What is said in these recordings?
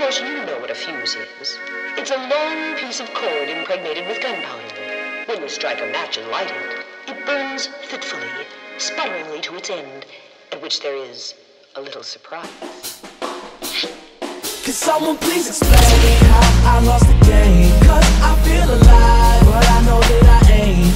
course, you know what a fuse is. It's a long piece of cord impregnated with gunpowder. When you strike a match and light it, it burns fitfully, sputteringly to its end, at which there is a little surprise. Could someone please explain how I lost the game? Cause I feel alive, but I know that I ain't.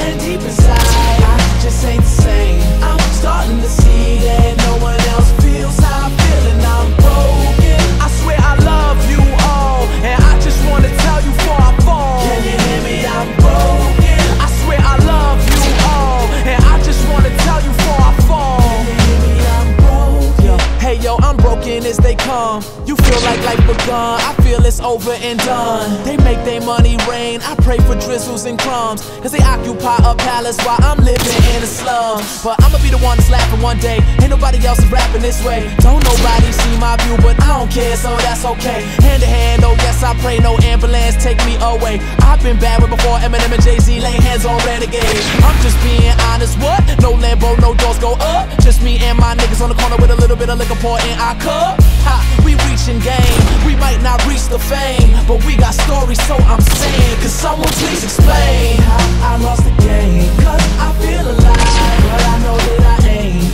And deep inside, I just ain't the same. I'm starting to see that no one else feels how I feel, and I'm broken. I swear I love you all, and I just wanna tell you before I fall. Can you hear me? I'm broken. I swear I love you all, and I just wanna tell you before I fall. Can you hear me? I'm broken. Hey yo, I'm broken as they come. You feel like life begun, I feel it's over and done. They make their money rain, I pray for drizzles and crumbs, cause they occupy a palace while I'm living in a slum. But I'ma be the one that's laughing one day, ain't nobody else is rapping this way. Don't nobody see my view, but I don't care, so that's okay. Hand to hand, oh yes I pray, no ambulance take me away. I've been bad with before Eminem and Jay-Z lay hands on renegades. I'm just being honest, what? No Lambo, no doors go up. Just me and my niggas on the corner with a little bit of liquor pour in our cup. Ha, we reaching game, we might not reach the fame, but we got stories, so I'm saying, could someone please explain how I lost the game? Cause I feel alive, but I know that I ain't.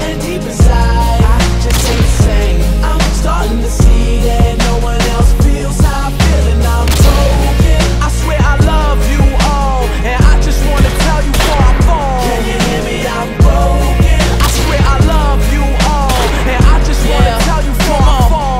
And deep inside, I just ain't the same. I'm starting to see that no one else feels how I feel, and I'm broken. I swear I love you all, and I just wanna tell you before I fall. Can you hear me? I'm broken. I swear I love you all, and I just wanna tell you before I fall.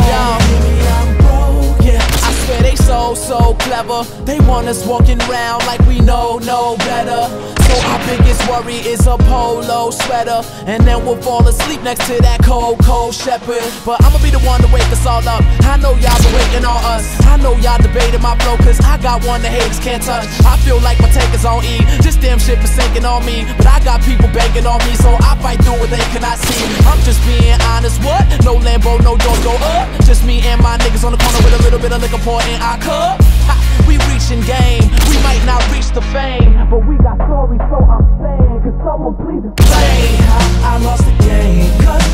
So clever, they want us walking around like we know no better. So our biggest worry is a polo sweater, and then we'll fall asleep next to that cold shepherd. But I'ma be the one to wake us all up. I know y'all been waiting on us, I know y'all debating my flow, cause I got one the haters can't touch. I feel like my tank is on E, this damn ship is sinking on me, but I got people banking on me, so I fight through what they cannot see. I'm just being honest, what? No Lambo, no doors go up. Just me and my niggas on the corner with a little bit of liquor pour in our cup. Ha, we reaching game, we might not reach the fame, but we got stories, so I'm saying, could someone please explain how I lost the game? Cause